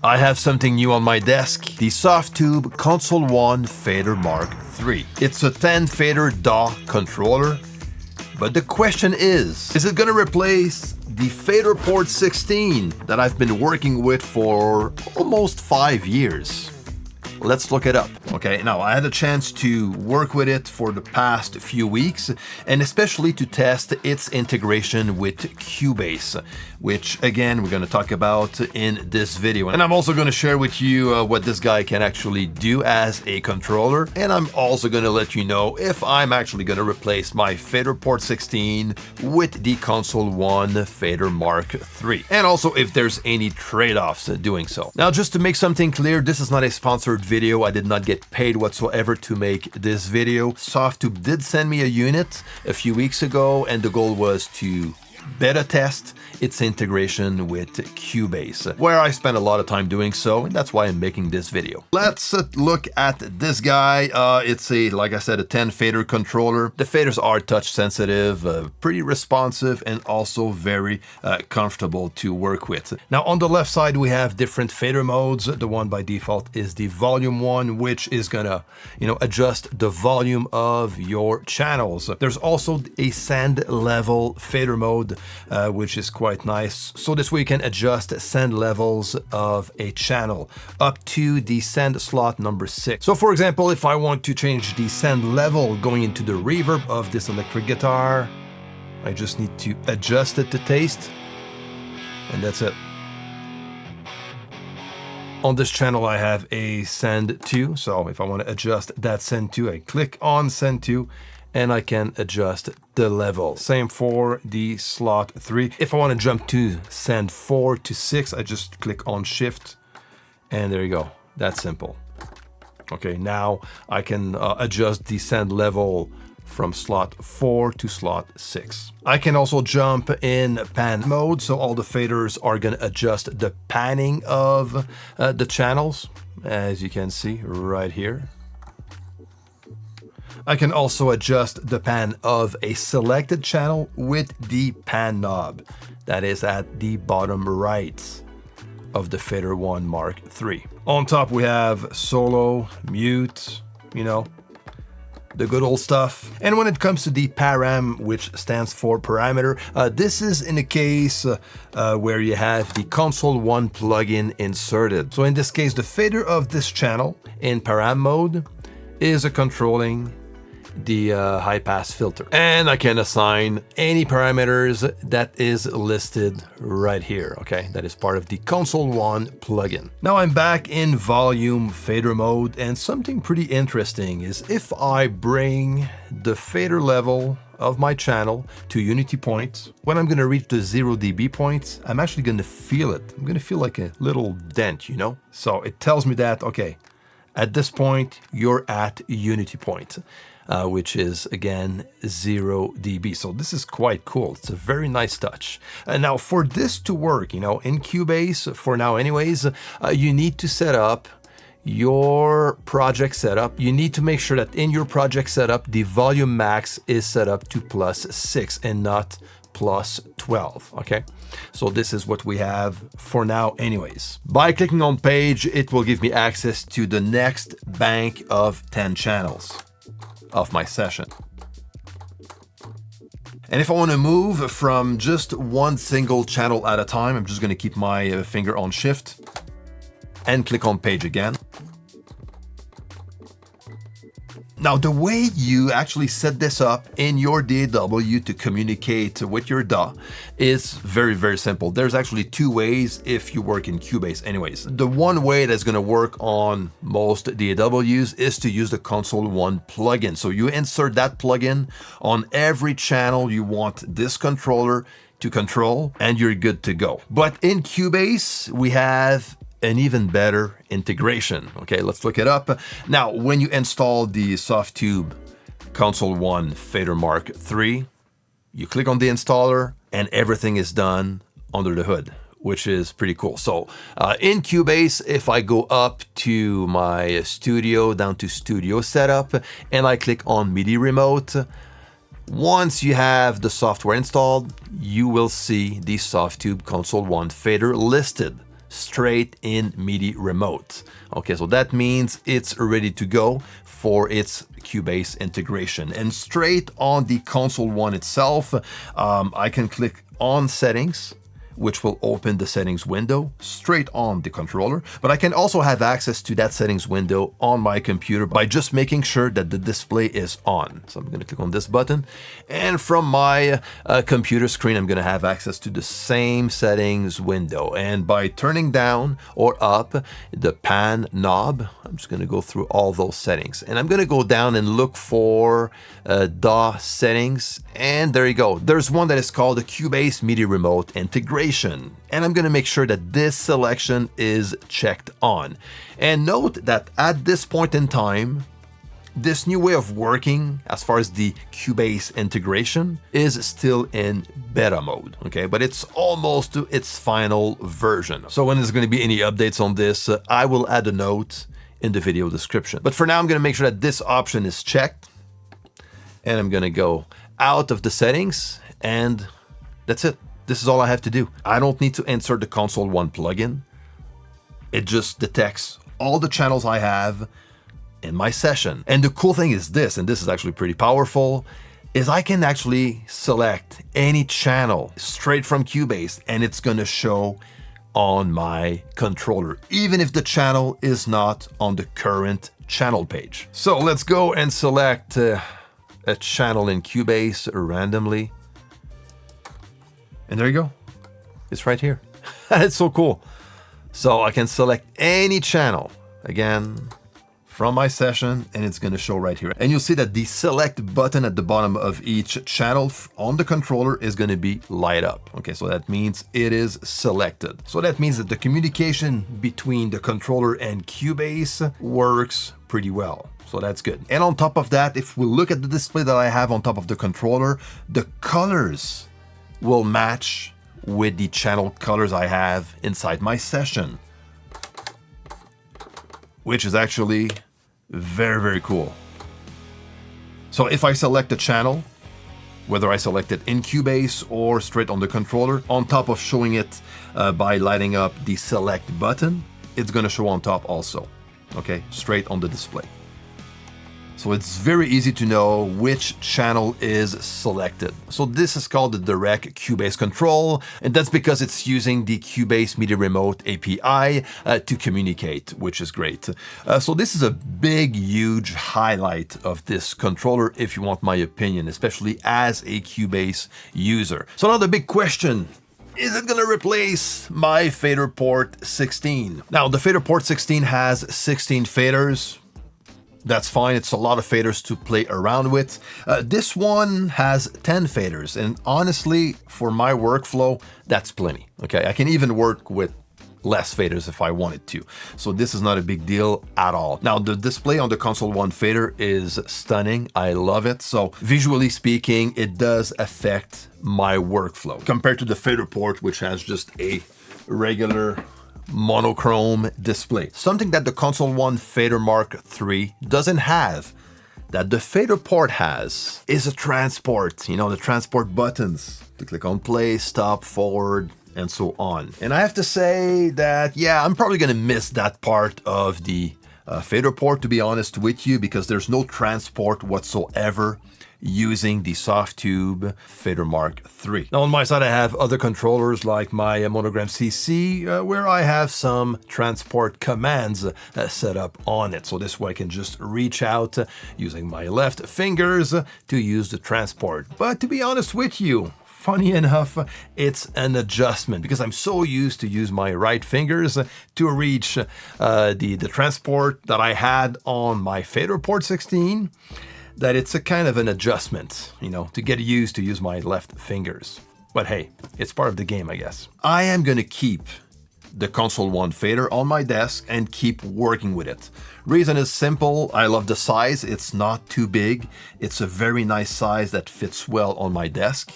I have something new on my desk, the Softube Console 1 Fader Mark III. It's a 10 fader DAW controller, but the question is it going to replace the Faderport 16 that I've been working with for almost 5 years? Let's look it up. Okay, now I had a chance to work with it for the past few weeks, and especially to test its integration with Cubase, which again, we're gonna talk about in this video. And I'm also gonna share with you what this guy can actually do as a controller. And I'm also gonna let you know if I'm actually gonna replace my Faderport 16 with the Console 1 Fader Mark III. And also if there's any trade-offs doing so. Now, just to make something clear, this is not a sponsored video. I did not get paid whatsoever to make this video. Softube did send me a unit a few weeks ago, and the goal was to beta test its integration with Cubase, where I spent a lot of time doing so, and that's why I'm making this video. Let's look at this guy. It's like I said, a 10 fader controller. The faders are touch sensitive, pretty responsive, and also very comfortable to work with. Now on the left side, we have different fader modes. The one by default is the volume one, which is gonna, adjust the volume of your channels. There's also a send level fader mode, which is quite nice. So this way you can adjust send levels of a channel up to the send slot number 6. So for example, if I want to change the send level going into the reverb of this electric guitar, I just need to adjust it to taste, and that's it. On this channel, I have a send to, so if I want to adjust that send to, I click on send to, and I can adjust the level. Same for the slot 3. If I want to jump to send 4 to 6, I just click on shift, and there you go. That's simple. Okay, now I can adjust the send level from slot 4 to slot 6. I can also jump in pan mode, so all the faders are gonna adjust the panning of the channels, as you can see right here. I can also adjust the pan of a selected channel with the pan knob. That is at the bottom right of the Fader 1 Mark III. On top we have solo, mute, the good old stuff. And when it comes to the param, which stands for parameter, this is in the case where you have the Console 1 plugin inserted. So in this case, the fader of this channel in param mode is controlling the high pass filter, and I can assign any parameters that is listed right here. Okay, that is part of the Console 1 plugin. Now I'm back in volume fader mode, and something pretty interesting is if I bring the fader level of my channel to unity point, when I'm gonna reach the 0 dB point, I'm actually gonna feel it. I'm gonna feel like a little dent, So it tells me that, okay, at this point, you're at unity point. Which is again 0 dB. So this is quite cool. It's a very nice touch. And now for this to work, in Cubase, for now anyways, you need to set up your project setup. You need to make sure that in your project setup, the volume max is set up to +6 and not +12, okay? So this is what we have for now anyways. By clicking on page, it will give me access to the next bank of 10 channels of my session. And if I want to move from just one single channel at a time, I'm just going to keep my finger on shift and click on page again. Now, the way you actually set this up in your DAW to communicate with your DAW is very, very simple. There's actually two ways if you work in Cubase anyways. The one way that's gonna work on most DAWs is to use the Console 1 plugin. So you insert that plugin on every channel you want this controller to control, and you're good to go. But in Cubase, we have an even better integration. Okay, let's look it up. Now, when you install the Softube Console 1 Fader Mark III, you click on the installer and everything is done under the hood, which is pretty cool. So in Cubase, if I go up to my studio, down to studio setup, and I click on MIDI remote, once you have the software installed, you will see the Softube Console 1 fader listed. straight in MIDI remote. Okay, so that means it's ready to go for its Cubase integration. And straight on the Console One itself, I can click on Settings, which will open the settings window straight on the controller. But I can also have access to that settings window on my computer by just making sure that the display is on. So I'm gonna click on this button, and from my computer screen, I'm gonna have access to the same settings window. And by turning down or up the pan knob, I'm just gonna go through all those settings. And I'm gonna go down and look for DAW settings, and there you go. There's one that is called the Cubase MIDI Remote Integration. And I'm gonna make sure that this selection is checked on. And note that at this point in time, this new way of working as far as the Cubase integration is still in beta mode, okay? But it's almost to its final version. So when there's gonna be any updates on this, I will add a note in the video description. But for now, I'm gonna make sure that this option is checked. And I'm gonna go out of the settings, and that's it. This is all I have to do. I don't need to insert the Console One plugin. It just detects all the channels I have in my session. And the cool thing is this, and this is actually pretty powerful, is I can actually select any channel straight from Cubase, and it's gonna show on my controller, even if the channel is not on the current channel page. So let's go and select a channel in Cubase randomly. And there you go. It's right here. It's so cool. So I can select any channel, again, from my session, and it's gonna show right here. And you'll see that the select button at the bottom of each channel on the controller is gonna be light up. Okay, so that means it is selected. So that means that the communication between the controller and Cubase works pretty well. So that's good. And on top of that, if we look at the display that I have on top of the controller, the colors will match with the channel colors I have inside my session, which is actually very, very cool. So if I select a channel, whether I select it in Cubase or straight on the controller, on top of showing it by lighting up the select button, it's gonna show on top also, okay, straight on the display. So it's very easy to know which channel is selected. So this is called the direct Cubase control, and that's because it's using the Cubase MIDI Remote API to communicate, which is great. So this is a big, huge highlight of this controller, if you want my opinion, especially as a Cubase user. So now the big question: is it gonna replace my Faderport 16? Now, the Faderport 16 has 16 faders. That's fine, it's a lot of faders to play around with. This one has 10 faders, and honestly, for my workflow, that's plenty, okay? I can even work with less faders if I wanted to. So this is not a big deal at all. Now, the display on the Console One fader is stunning. I love it. So visually speaking, it does affect my workflow compared to the Faderport, which has just a regular monochrome display. Something that the Console One Fader Mark III doesn't have, that the Faderport has, is a transport. You know, the transport buttons to click on play, stop, forward, and so on. And I have to say that, yeah, I'm probably gonna miss that part of the Faderport, to be honest with you, because there's no transport whatsoever using the Softube Fader Mark III. Now on my side, I have other controllers like my Monogram CC, where I have some transport commands set up on it. So this way I can just reach out using my left fingers to use the transport. But to be honest with you, funny enough, it's an adjustment because I'm so used to use my right fingers to reach the transport that I had on my Faderport 16, that it's a kind of an adjustment, you know, to get used to use my left fingers. But hey, it's part of the game, I guess. I am gonna keep the Console One fader on my desk and keep working with it. Reason is simple, I love the size, it's not too big. It's a very nice size that fits well on my desk.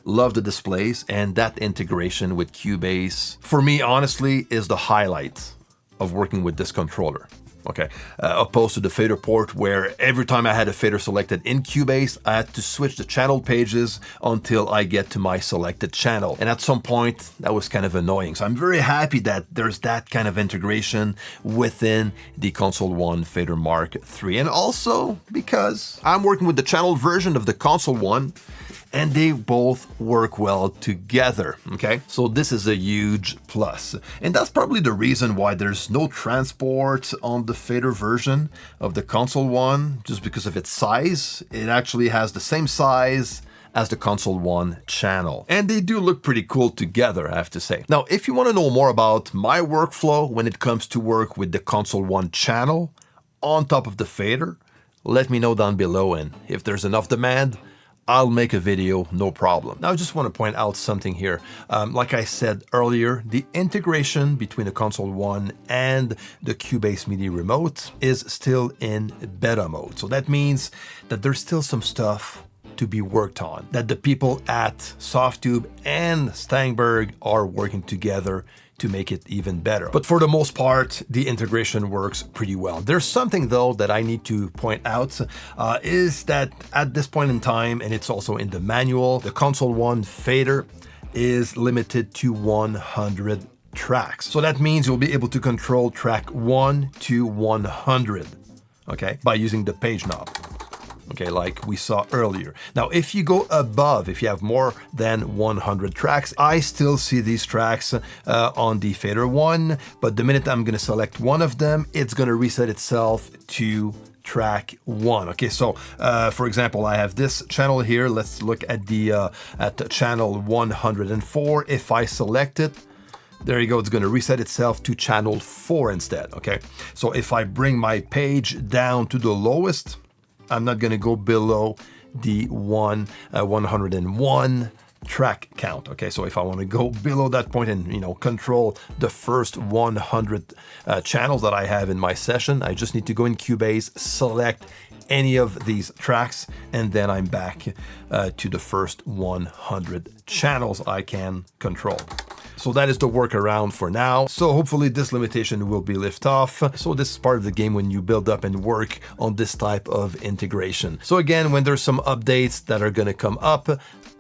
Love the displays, and that integration with Cubase, for me, honestly, is the highlight of working with this controller. okay? Opposed to the Faderport, where every time I had a fader selected in Cubase, I had to switch the channel pages until I get to my selected channel. And at some point, that was kind of annoying. So I'm very happy that there's that kind of integration within the Console 1 Fader Mark III. And also because I'm working with the channel version of the Console 1, and they both work well together, okay? So this is a huge plus. And that's probably the reason why there's no transport on the fader version of the Console 1, just because of its size. It actually has the same size as the Console 1 channel. And they do look pretty cool together, I have to say. Now, if you want to know more about my workflow when it comes to work with the Console 1 channel on top of the fader, let me know down below, and if there's enough demand, I'll make a video, no problem. Now, I just want to point out something here. Like I said earlier, the integration between the Console 1 and the Cubase MIDI remote is still in beta mode. So that means that there's still some stuff to be worked on, that the people at Softube and Stangberg are working together to make it even better. But for the most part, the integration works pretty well. There's something though that I need to point out, is that at this point in time, and it's also in the manual, the Console 1 fader is limited to 100 tracks. So that means you'll be able to control track 1 to 100, okay, by using the page knob. Okay, like we saw earlier. Now, if you go above, if you have more than 100 tracks, I still see these tracks on the Fader 1, but the minute I'm gonna select one of them, it's gonna reset itself to track 1. Okay, so for example, I have this channel here. Let's look at the channel 104. If I select it, there you go, it's gonna reset itself to channel 4 instead, okay? So if I bring my page down to the lowest, I'm not gonna go below the 101 track count, okay? So if I wanna go below that point and, you know, control the first 100 channels that I have in my session, I just need to go in Cubase, select any of these tracks, and then I'm back to the first 100 channels I can control. So that is the workaround for now. So hopefully this limitation will be lifted off. So this is part of the game when you build up and work on this type of integration. So again, when there's some updates that are gonna come up,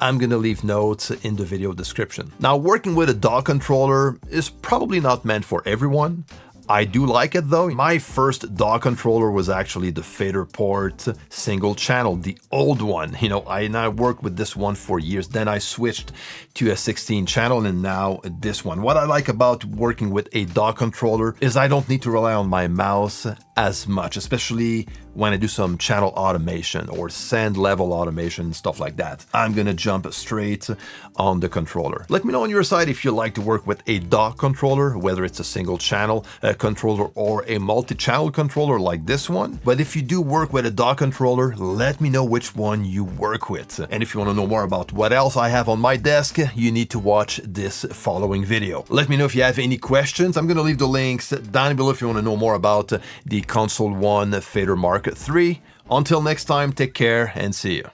I'm gonna leave notes in the video description. Now, working with a DAW controller is probably not meant for everyone. I do like it though. My first DAW controller was actually the Faderport single channel, the old one. You know, I worked with this one for years. Then I switched to a 16 channel and now this one. What I like about working with a DAW controller is I don't need to rely on my mouse as much, especially when I do some channel automation or send level automation, stuff like that. I'm gonna jump straight on the controller. Let me know on your side if you like to work with a DAW controller, whether it's a single channel controller or a multi-channel controller like this one. But if you do work with a DAW controller, let me know which one you work with. And if you want to know more about what else I have on my desk, you need to watch this following video. Let me know if you have any questions. I'm gonna leave the links down below if you want to know more about the Console 1 Fader Mark III. Until next time, take care and see you.